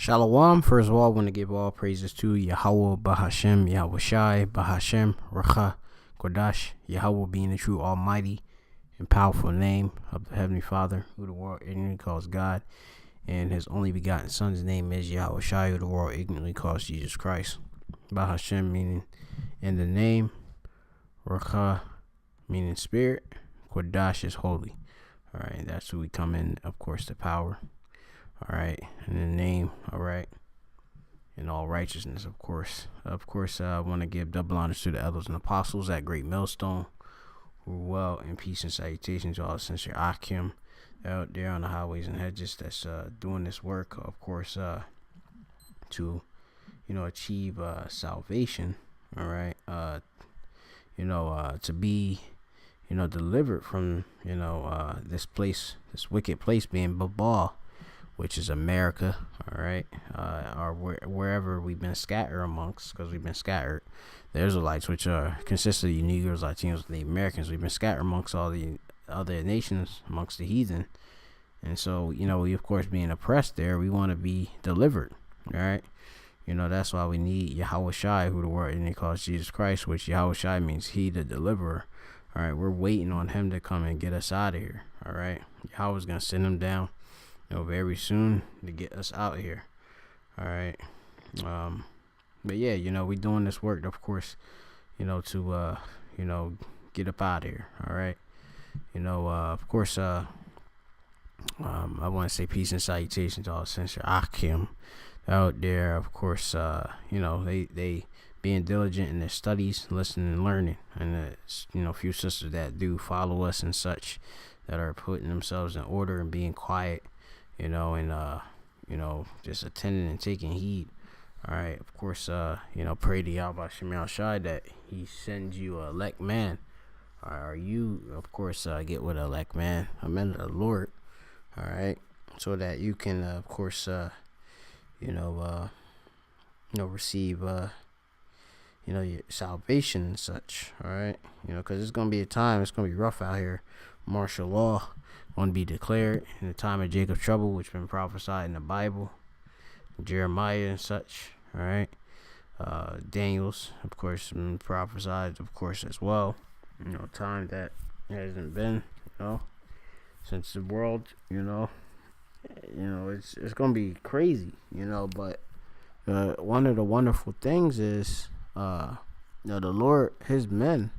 Shalom. First of all, I want to give all praises to Yahweh, Bahashem, Yahweh Shai, Bahashem, Racha, Kodash, Yahweh being the true almighty and powerful name of the Heavenly Father, who the world ignorantly calls God, and his only begotten Son's name is Yahweh Shai, who the world ignorantly calls Jesus Christ. Bahashem meaning in the name, Racha meaning spirit, Kodash is holy. Alright, that's who we come in, of course, the power. All right, in the name, all right, in all righteousness, of course. I want to give double honors to the elders and apostles at Great Millstone, who are well, and peace and salutations to all the sincere Akim out there on the highways and hedges that's doing this work, of course, to, achieve salvation, all right, to be, delivered from, this place, this wicked place being Babal, which is America, all right, or wherever we've been scattered amongst, because we've been scattered. The Israelites, which consist of the Negroes, Latinos, and the Americans, we've been scattered amongst all the other nations, amongst the heathen. And so, we, of course, being oppressed there, we want to be delivered, all right? That's why we need Yahweh Shai, who the world and he calls Jesus Christ, which Yahweh Shai means he, the deliverer. All right, we're waiting on him to come and get us out of here, all right? Yahweh's going to send him down very soon to get us out here. All right. But yeah, we doing this work, of course, to get up out of here. All right. Of course, I want to say peace and salutations to all sincere Akim out there. Of course, they being diligent in their studies, listening and learning, and few sisters that do follow us and such, that are putting themselves in order and being quiet, just attending and taking heed. All right, of course, pray to Yahweh Shemel Shai that he sends you a elect man, or you, of course, get with an elect man, a man of the Lord. All right, so that you can, of course, receive, your salvation and such. All right, because it's gonna be a time, it's gonna be rough out here. Martial law going to be declared in the time of Jacob's trouble, which has been prophesied in the Bible, Jeremiah and such. All right, Daniel's, of course, been prophesied, of course, as well. Time that hasn't been, since the world, it's gonna be crazy, But one of the wonderful things is, the Lord, His men.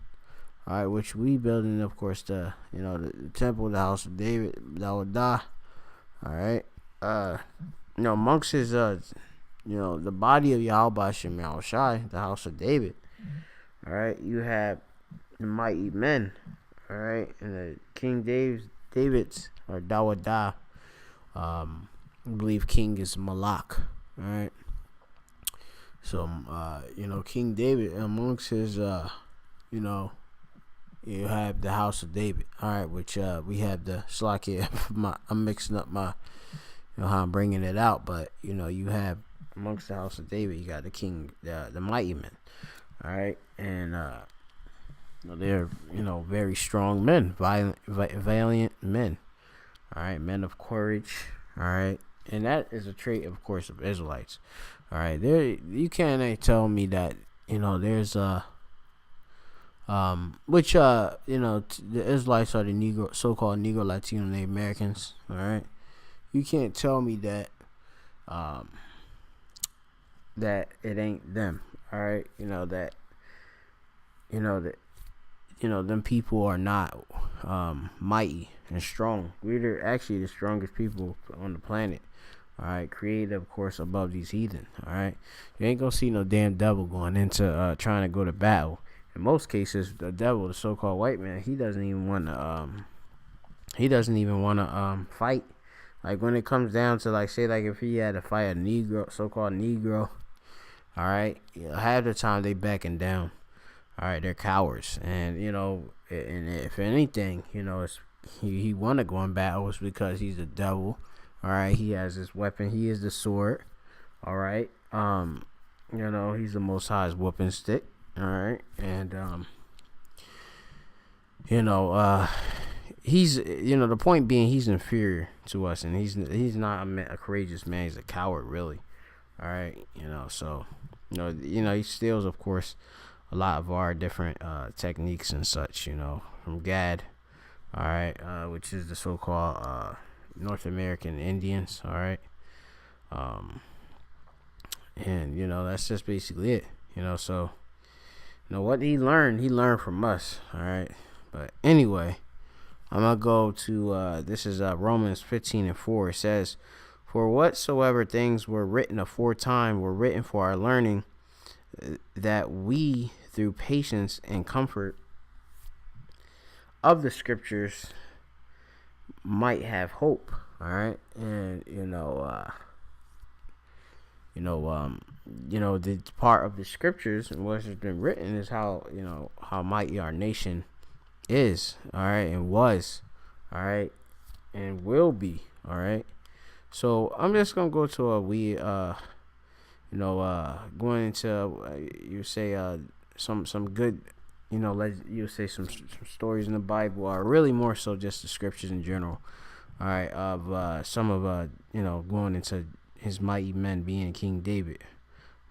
All right, which we building, of course, the temple, the house of David, that would die. All right, amongst his, the body of Yahweh Shem Yahweh Shai, the house of David. All right, you have the mighty men. All right, and the King David's or Dawadah. I believe King is Malak. All right, so King David amongst his, you have the house of David, all right, which we have the Slakia. I'm mixing up my, how I'm bringing it out, but you have amongst the house of David, you got the king, the mighty men, all right, and they're very strong men, valiant men, all right, men of courage, all right, and that is a trait, of course, of Israelites, all right. You can't tell me that there's which the Israelites are the Negro, so-called Negro, Latino, and Americans. All right, you can't tell me that that it ain't them. All right, them people are not mighty and strong. We're actually the strongest people on the planet. All right, created, of course, above these heathen. All right, you ain't gonna see no damn devil going into trying to go to battle. In most cases, the devil, the so-called white man, he doesn't even want to fight. Like when it comes down to if he had to fight a Negro, so-called Negro, all right, half the time they backing down. All right, they're cowards, and and if anything, he want to go in battle is because he's the devil. All right, he has his weapon. He is the sword. All right, he's the Most High's whooping stick. All right, and he's the point being he's inferior to us, and he's not a courageous man. He's a coward, really. All right, so he steals, of course, a lot of our different techniques and such, from Gad. All right, which is the so-called North American Indians. All right, um, and that's just basically it. So what he learned from us. All right, but anyway, I'm gonna go to this is Romans 15:4. It says, "For whatsoever things were written aforetime were written for our learning, that we through patience and comfort of the scriptures might have hope." All right, and the part of the scriptures and what has been written is how mighty our nation is. All right, and was. All right, and will be. All right. So I'm just gonna go to going into you say some good, you say some stories in the Bible, or really more so just the scriptures in general. All right, of some of going into his mighty men being King David,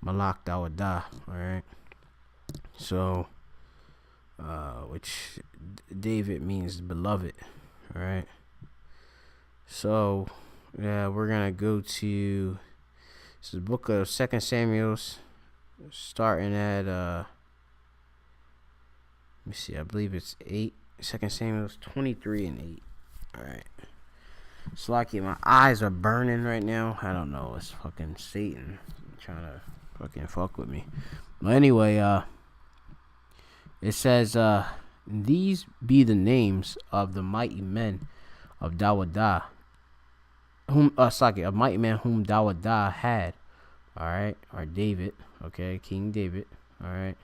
Malak Dawadah. All right, so which David means beloved. All right, so yeah, we're gonna go to the book of 2 Samuel, starting at let me see, I believe it's 8. 2 Samuel 23 and 8. All right. It's lucky my eyes are burning right now. I don't know. It's fucking Satan trying to fucking fuck with me. But anyway, it says, these be the names of the mighty men of Dawadah, a mighty man whom Dawadah had. All right, or David. Okay, King David. All right.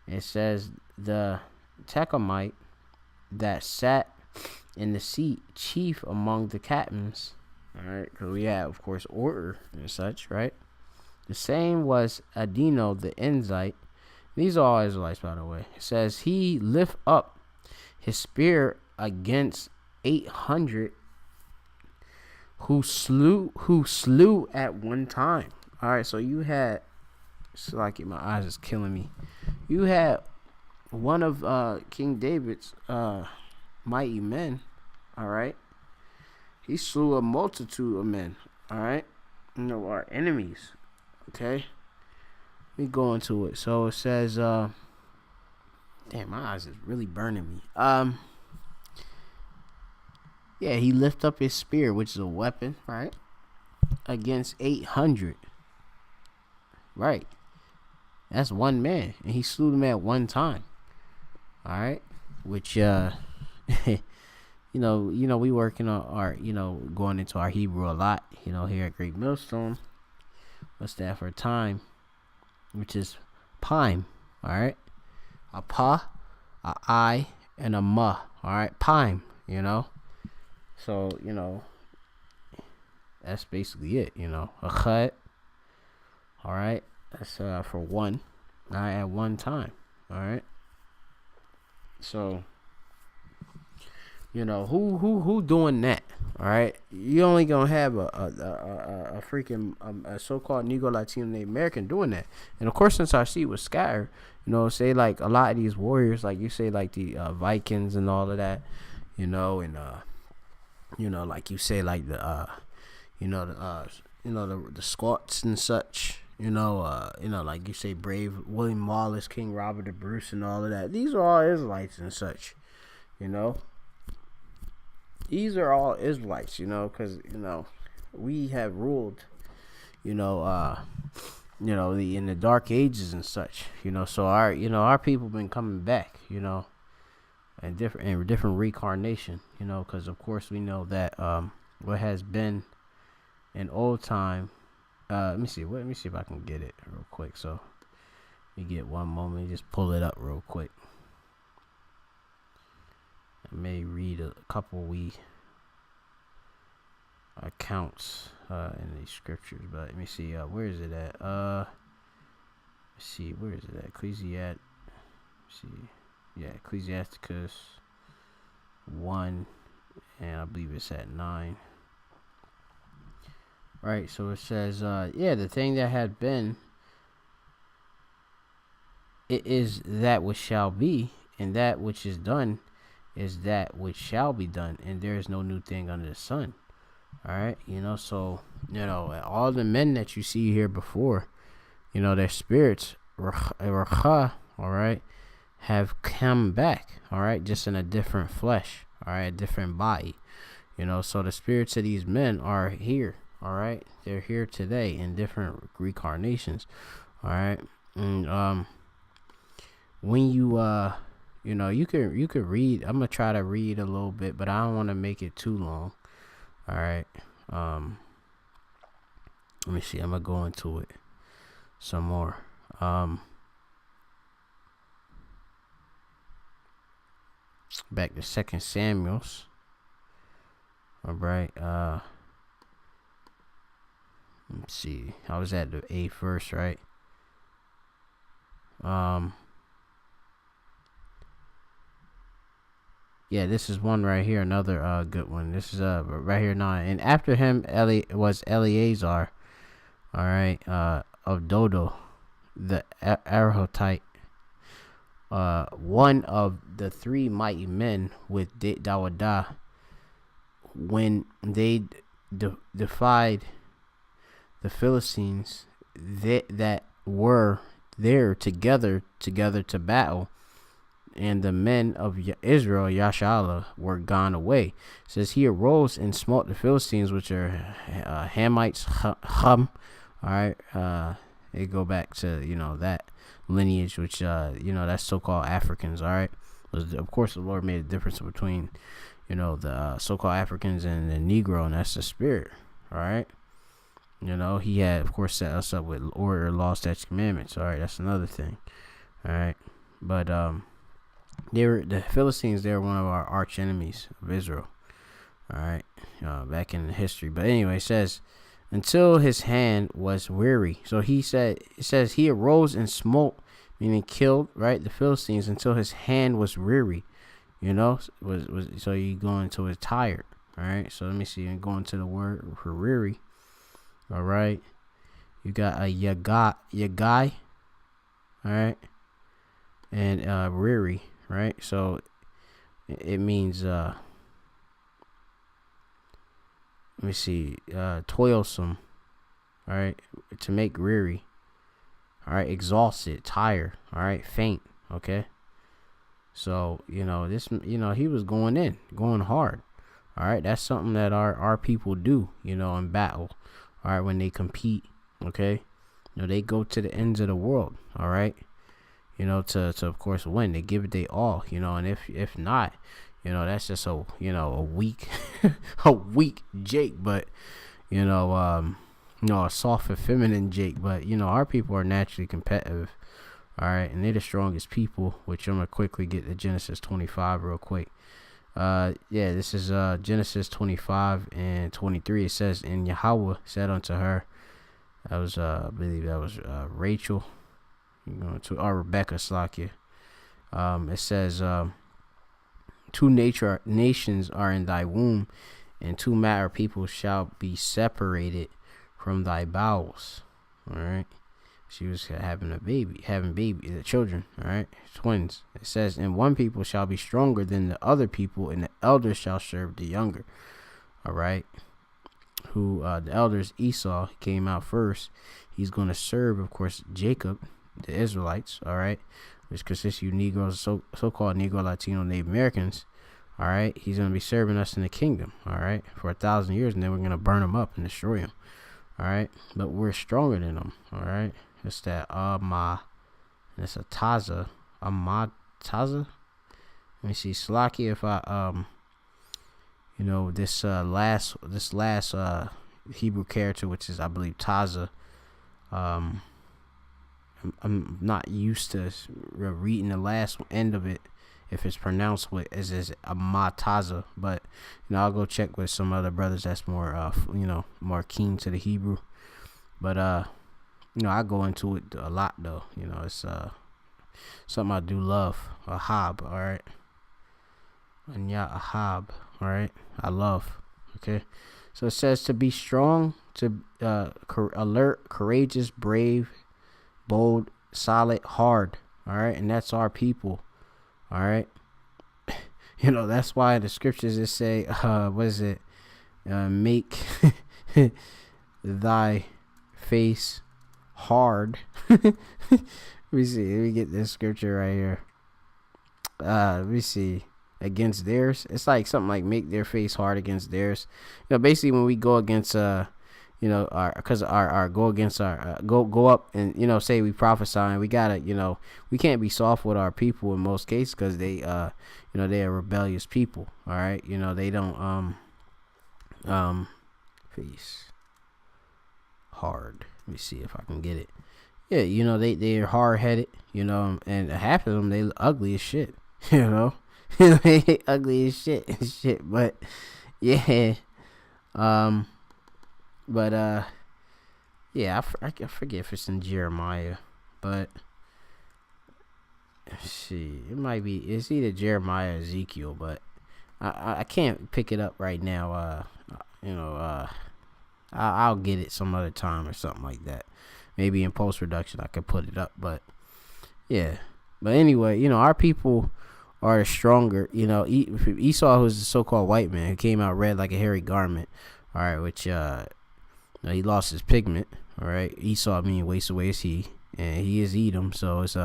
It says the Techamite that sat in the seat chief among the captains. All right, because we have, of course, order and such, right? The same was Adino the Enzite. These are all Israelites, by the way. It says he lift up his spear against 800 who slew at one time. All right, so you had, it's like my eyes is killing me. You had one of King David's mighty men. All right, he slew a multitude of men. All right, our enemies. Okay, let me go into it. So it says, damn, my eyes is really burning me. Yeah, he lift up his spear, which is a weapon, right, against 800. Right, that's one man, and he slew them at one time. All right, which we working on our, going into our Hebrew a lot, here at Great Millstone. What's that for time? Which is Pime. All right, a pa, a I, and a ma. All right, Pime. So that's basically it. A cut. All right, that's for one. All right, at one time. All right. So who doing that? All right, you only gonna have a freaking a so-called Negro Latino Native American doing that. And of course, since our seed was scattered, say like a lot of these warriors, like you say like the Vikings and all of that, and like you say like the the Scots and such. Like you say, brave William Wallace, King Robert the Bruce, and all of that. These are all Israelites and such. These are all Israelites. Because we have ruled. In the Dark Ages and such. So our people been coming back. And different reincarnation. Because of course we know that what has been in old time. Let me see if I can get it real quick. So, let me get one moment. Just pull it up real quick. I may read a couple accounts in these scriptures, but let me see. Where is it at? Let's see. Where is it at? Ecclesiasticus 1, and I believe it's at 9. right? So it says, the thing that had been, it is that which shall be, and that which is done is that which shall be done, and there is no new thing under the sun. All right, so all the men that you see here before, their spirits, all right, have come back, all right, just in a different flesh, all right, a different body, so the spirits of these men are here, all right, they're here today in different reincarnations, all right, and when you you could read. I'm gonna try to read a little bit, but I don't want to make it too long. All right. Let me see. I'm gonna go into it some more. Back to 2 Samuel's. All right. Let's see. I was at the 8th verse, right? Yeah, this is one right here, another good one. This is right here 9. And after him was Eleazar, all right, of Dodo, the Arahotite, one of the 3 mighty men with Dawadah, when they defied the Philistines that were there together to battle, and the men of Israel, Yashala, were gone away. It says he arose and smote the Philistines, which are Hamites, Hum. All right, they go back to that lineage, which that's so-called Africans. All right, of course the Lord made a difference between the so-called Africans and the Negro, and that's the spirit. All right, he had of course set us up with order, law, statutes, commandments. All right, that's another thing. All right, but the Philistines. They were one of our arch enemies of Israel. All right, back in history. But anyway, it says until his hand was weary. So it says he arose and smote, meaning killed, right, the Philistines until his hand was weary. So you going to his tired. All right. So let me see. I'm going to the word for weary. All right. You got a yagai. All right. And weary. Right, so it means let me see, toilsome, all right, to make weary, all right, exhausted, tired, all right, faint, okay. So this, he was going hard, all right. That's something that our people do, in battle, all right, when they compete, okay. They go to the ends of the world, all right. To of course win. They give it they all, and if not, that's just a weak a weak Jake, but a soft and feminine Jake, but our people are naturally competitive, all right, and they're the strongest people, which I'm gonna quickly get to Genesis 25 real quick. This is Genesis 25 and 23. It says, and Yahweh said unto her, that was I believe that was Rachel, to our Rebecca Slakia. It says, 2 nations are in thy womb, and 2 matter people shall be separated from thy bowels. All right. She was having the children. All right, twins. It says, and 1 people shall be stronger than the other people, and the elders shall serve the younger. All right. Who the elders, Esau came out first. He's going to serve, of course, Jacob, the Israelites, all right, which consists of you Negroes, so-called Negro, Latino, Native Americans, all right. He's going to be serving us in the kingdom, all right, for 1,000 years, and then we're going to burn him up and destroy him, all right. But we're stronger than him, all right. It's that it's a Taza, Taza. Let me see, Slacky, if I this last Hebrew character, which is I believe Taza. I'm not used to reading the last end of it if it's pronounced with as Amataza, but I'll go check with some other brothers that's more more keen to the Hebrew. But I go into it a lot though. It's something I do love. Ahab, all right. And Ahab, all right. I love. Okay. So it says to be strong, to alert, courageous, brave, bold, solid, hard. All right, and that's our people. All right, that's why the scriptures just say, what is it? Make thy face hard. Let me see. Let me get this scripture right here. Let me see. Against theirs, it's like something like make their face hard against theirs. Basically when we go against our go against our go up and say we prophesy, and we gotta we can't be soft with our people in most cases, because they they are rebellious people. All right, they don't face hard. Let me see if I can get it. Yeah, they're hard headed, and half of them they ugly as shit. They ugly as shit, but yeah, yeah, I forget if it's in Jeremiah, but let's see, it's either Jeremiah or Ezekiel, but I can't pick it up right now. I'll get it some other time or something like that. Maybe in post production I could put it up, but yeah. But anyway, our people are stronger. Esau, who's the so-called white man, who came out red like a hairy garment. All right, which he lost his pigment. All right, Esau means waste away is he, and he is Edom, so it's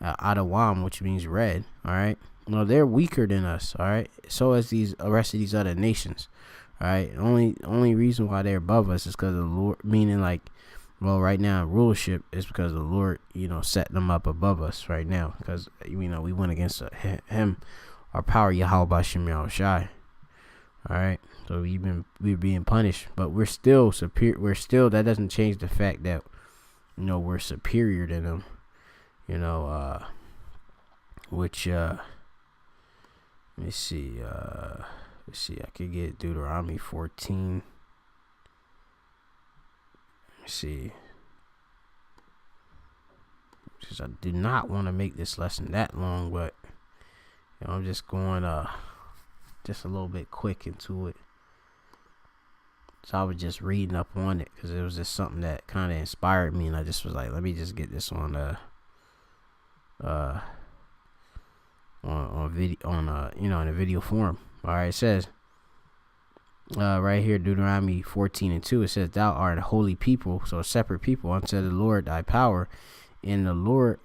Adawam, which means red. All right, they're weaker than us. All right, so as the rest of these other nations. All right, only reason why they're above us is because of the Lord, meaning like. Well, right now, rulership is because the Lord, set them up above us right now. Because, we went against him, our power, Yahweh Bashem Yahushai. All right. So we're being punished. But we're still superior. That doesn't change the fact that, we're superior to them. Which, let me see. I could get Deuteronomy 14. See, because I do not want to make this lesson that long, but I'm just going just a little bit quick into it. So I was just reading up on it because it was just something that kind of inspired me, and I just was like, let me just get this on video, in a video form. All right, it says. Right here, Deuteronomy 14:2, it says, "Thou art a holy people," so a separate people, "unto the Lord thy power, and the Lord,"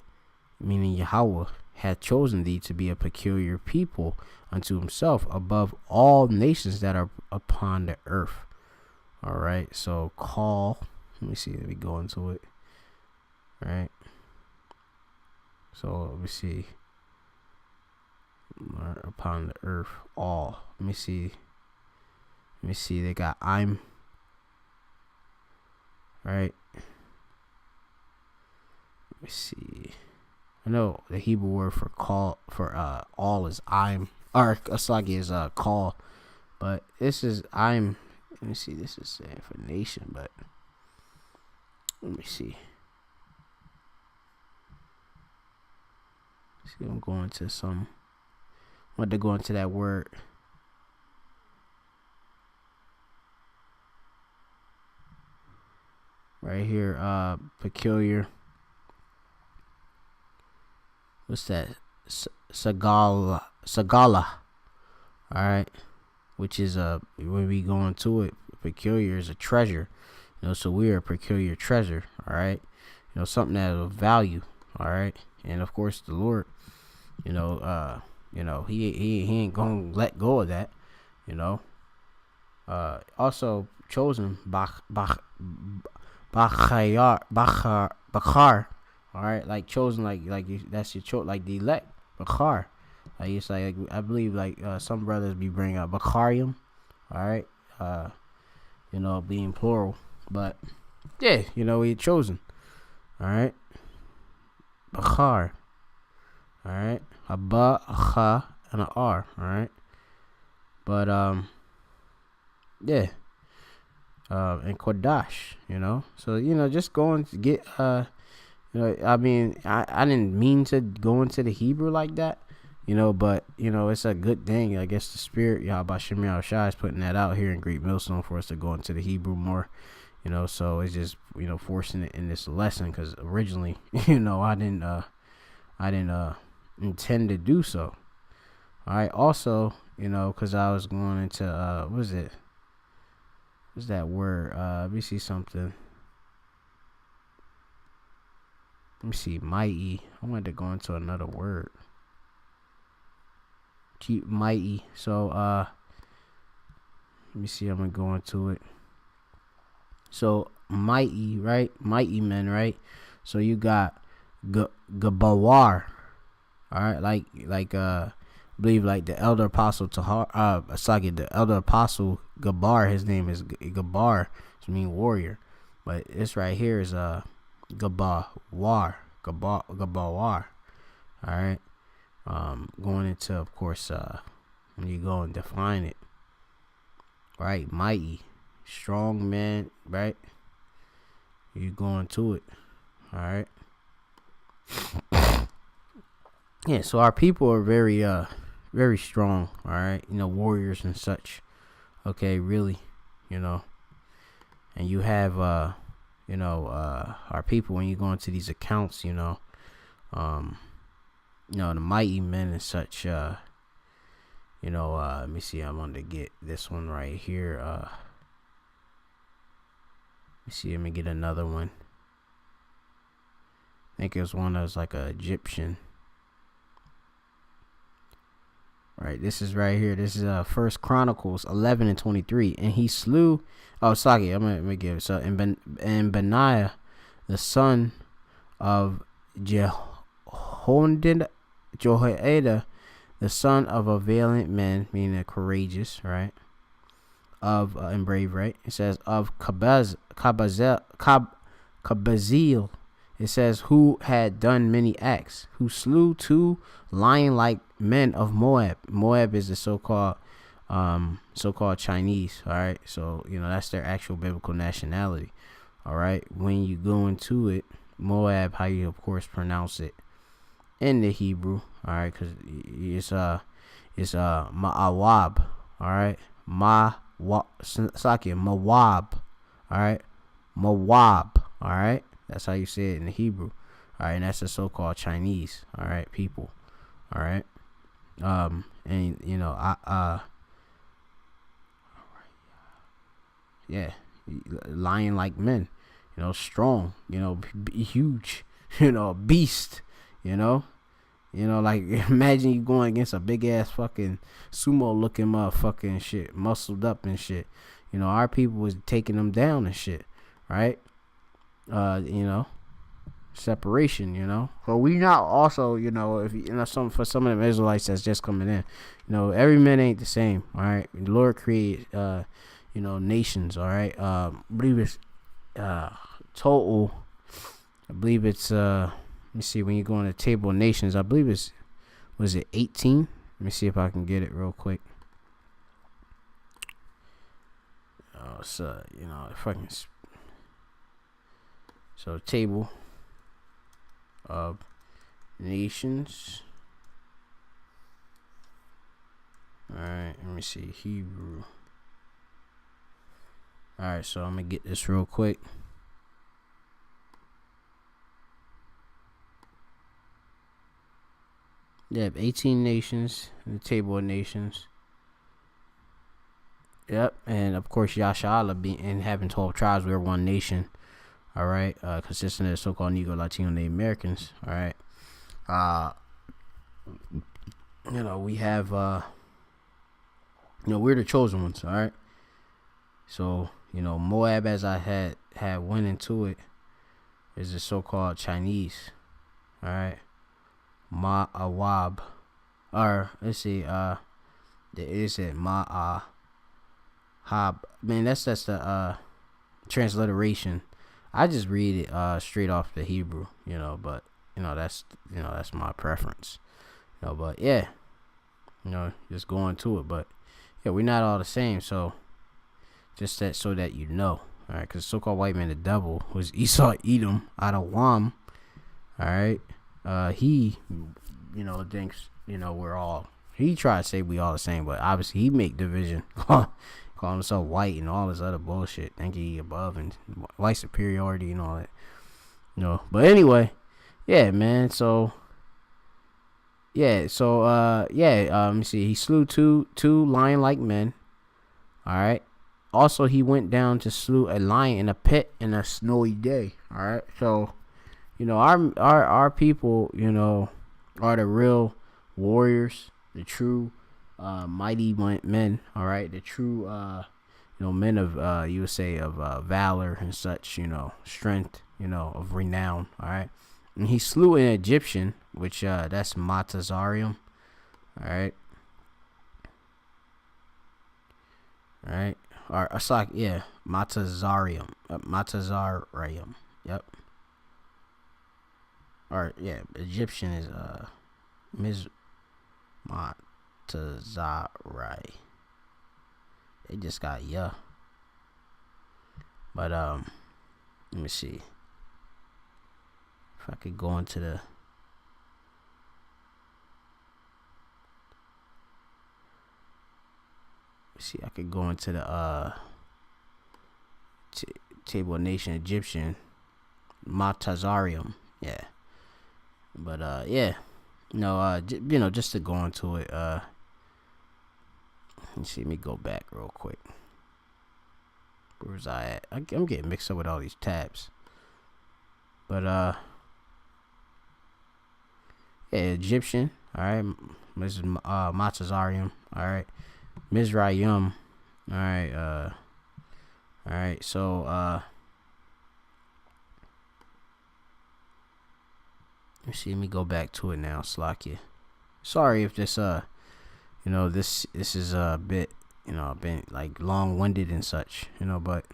meaning Yahweh, "hath chosen thee to be a peculiar people unto himself above all nations that are upon the earth." All right, so let me go into it. All right, so let me see, upon the earth, all. Let me see, they got I'm. Right. Let me see. I know the Hebrew word for all is I'm. Or Asagi is call. But this is I'm. Let me see. This is saying for nation, but let me see. See, I'm going to some. I want to go into that word. Right here, peculiar. What's that? Sagala. All right, which is when we go into it, peculiar is a treasure. So we are a peculiar treasure. All right, something that of value. All right, and of course the Lord, he ain't gonna let go of that. Also chosen Bakar, all right, like chosen, like that's your choice, like the elect, Bakar, like it's like I believe some brothers be bringing up Bakarium, all right, being plural, but yeah, we chosen, all right, Bakar, all right, a ba, a ha, and a r, all right, but yeah. And Kodash, so just going to get I mean, I didn't mean to go into the Hebrew like that, But it's a good thing. I guess the spirit Yahweh Shem Yahushua is putting that out here in Great Millstone for us to go into the Hebrew more. So it's just forcing it in this lesson, because originally I didn't intend to do so. All right. Also, because I was going into what's that word? Let me see something. Let me see, mighty. I wanted to go into another word. Keep mighty. So let me see. I'm gonna go into it. So mighty, right? Mighty men, right? So you got Gabawar, all right, like I believe like the elder apostle the elder apostle Gabar. His name is Gabar, which means warrior, but this right here is Gabawar. All right. Going into, of course, when you go and define it, right? Mighty, strong man, right? You going to it, all right? Yeah. So our people are very, very strong, all right? Warriors and such. Okay, really, and you have, our people, when you go into these accounts, the mighty men and such, let me see, I wanted to get this one right here. Let me see, let me get another one. I think it was one that was like a Egyptian. Right, this is right here. This is First Chronicles 11:23, and he slew. Oh, sorry, I'm gonna give it. So, and Benaiah, the son of Jehoiada, the son of a valiant man, meaning courageous, right? Of and brave, right? It says of Kabazil. It says who had done many acts, who slew 2 lion-like men of Moab. Moab is the so-called Chinese. All right, so that's their actual biblical nationality. All right, when you go into it, Moab, how you of course pronounce it in the Hebrew. All right, because it's Ma'awab. All right, Mawab. All right, Mawab. All right, that's how you say it in the Hebrew. All right, and that's the so-called Chinese. All right, people. All right, and yeah, lion-like men. Strong. Huge. Beast. Like imagine you going against a big ass fucking sumo looking motherfucking shit, muscled up and shit. Our people was taking them down and shit, right? Separation. But we not also, if for some of them Israelites that's just coming in, every man ain't the same. All right, the Lord created nations. All right, I believe it's total. I believe it's let me see, when you go on the table of nations, I believe was it 18? Let me see if I can get it real quick. Oh, so fucking. So table of nations. All right, let me see, Hebrew. All right, so I'm gonna get this real quick. They have 18 nations in the table of nations. Yep, and of course Yashala being having 12 tribes, we're one nation. All right, consisting of the so-called Negro, Latino, Native Americans. All right, we have we're the chosen ones. All right, so Moab, as I had went into it, is the so-called Chinese. All right, Ma'awab, or let's see, there is it Ma'ahab. Man, that's the transliteration. I just read it straight off the Hebrew, but that's my preference. But yeah, just going to it. But yeah, we're not all the same. So just that, so that all right, because so-called white man, the devil, was Esau Edom out of Wam. All right, he thinks we're all. He tried to say we all the same, but obviously he make division, call himself white and all this other bullshit, thinking he above and white superiority and all that. But anyway, yeah, man. So let me see. He slew two lion-like men. All right. Also, he went down to slew a lion in a pit in a snowy day. All right. So, our people, are the real warriors, the true mighty men. All right. The true men of you would say of valor and such. Strength. Of renown. All right. And he slew an Egyptian, which that's Matazarium. All right. All right. Or it's like, yeah, Matazarium. Matazarium. Yep. Or yeah, Egyptian is Ms. Matazari. They just got But let me see. If I could go into the I could go into the Table of Nation Egyptian Matazarium. Yeah. But just to go into it, let me go back real quick. Where was I at? I'm getting mixed up with all these tabs. But Egyptian, all right. Mrs. Matazarium, all right. Mizraim, all right. All right. So let me go back to it now, Slakia. Sorry if this this is a bit been like long-winded and such, but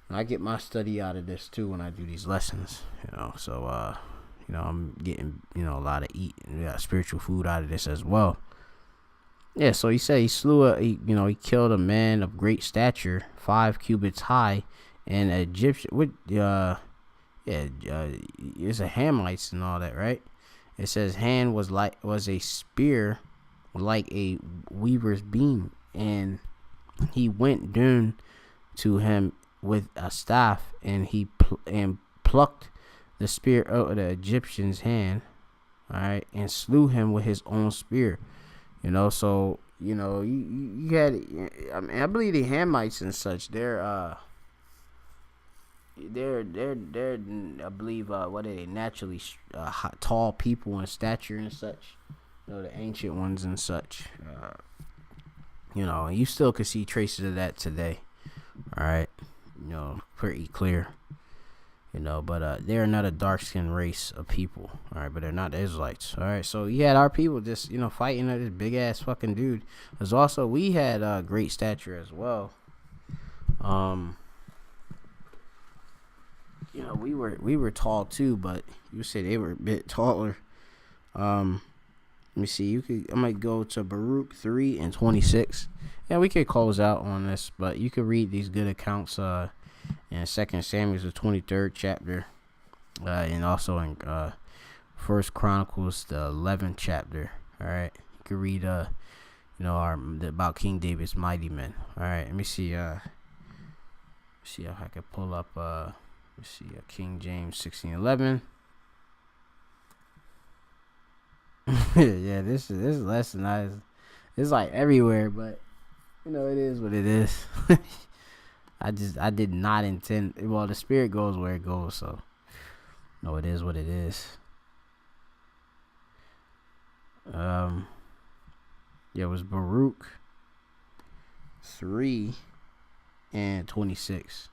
I get my study out of this too when I do these lessons, so I'm getting a lot of spiritual food out of this as well. Yeah, so he said he slew he killed a man of great stature, 5 cubits high, and Egyptian with it's a Hamites and all that, right? It says hand was a spear like a weaver's beam, and he went down to him with a staff, and he plucked the spear out of the Egyptian's hand, all right, and slew him with his own spear. So you had, I believe the Hamites and such, they're I believe what are they, naturally tall people in stature and such, the ancient ones and such. You still could see traces of that today. All right, pretty clear. But they're not a dark-skinned race of people, all right, but they're not the Israelites, all right. So you had our people just, fighting this big-ass fucking dude. There's also, we had great stature as well. We were tall too, but you say they were a bit taller. Let me see, I might go to Baruch 3:26. Yeah, we could close out on this, but you could read these good accounts, in 2 Samuel, the 23rd chapter, and also in 1 Chronicles, the 11th chapter. All right, you can read about King David's mighty men. All right, let me see. See if I can pull up. Let's see, King James 16:11. Yeah, this lesson it's like everywhere, but it is what it is. I did not intend. Well, the spirit goes where it goes, so it is what it is. It was Baruch 3:26.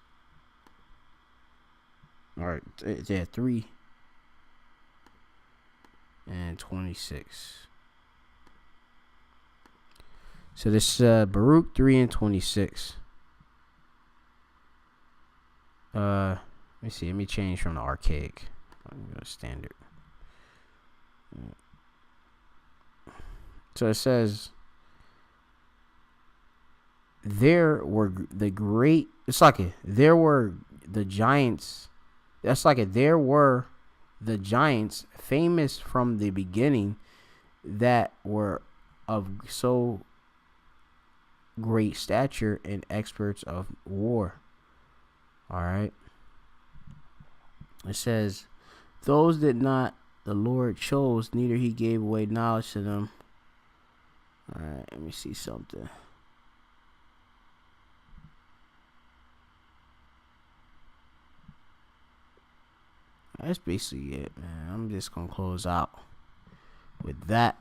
All right, 3:26. So this Baruch 3:26. Let me see. Let me change from the archaic. I'm going to standard. So it says, there were the great. It's like there were the giants. That's like there were the giants famous from the beginning, that were of so great stature and experts of war. All right. It says, those did not the Lord chose, neither he gave away knowledge to them. All right, let me see something. That's basically it, man. I'm just gonna close out with that.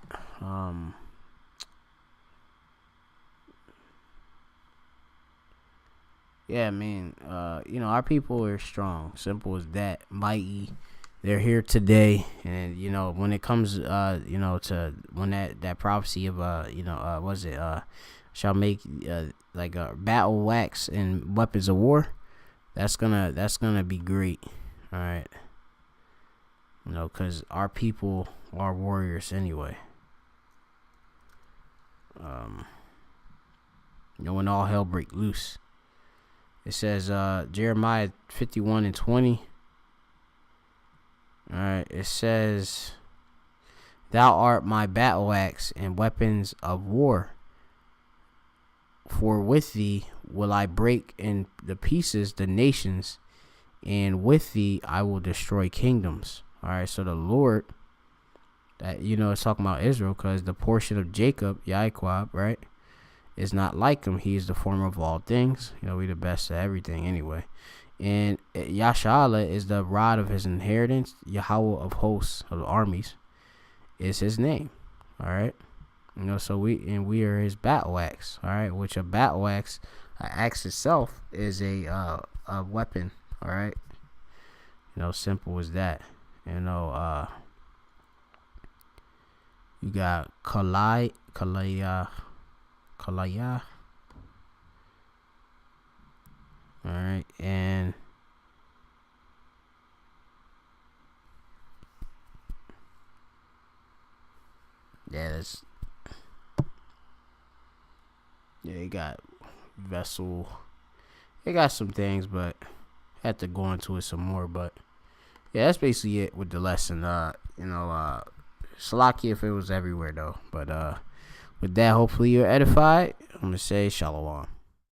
Yeah, I mean, our people are strong. Simple as that. Mighty. They're here today, and when it comes, to when that prophecy of was it shall make like a battle wax and weapons of war. That's gonna be great. All right. Because our people are warriors anyway. When all hell break loose. It says Jeremiah 51:20. All right, it says, "Thou art my battle axe and weapons of war. For with thee will I break in the pieces the nations, and with thee I will destroy kingdoms." All right, so the Lord, that it's talking about Israel, because the portion of Jacob, Yaquab, right, is not like him. He is the former of all things. We the best at everything anyway. And Yashala is the rod of his inheritance. Yahweh of hosts, of the armies, is his name. All right. So we are his battle axe. All right. Which a battle axe, axe itself is a weapon. All right. Simple as that. You got Kalaya. All right, and you got vessel. It got some things, but I had to go into it some more. But yeah, that's basically it with the lesson. Salaki if it was everywhere though. But with that, hopefully you're edified. I'm gonna say shalom.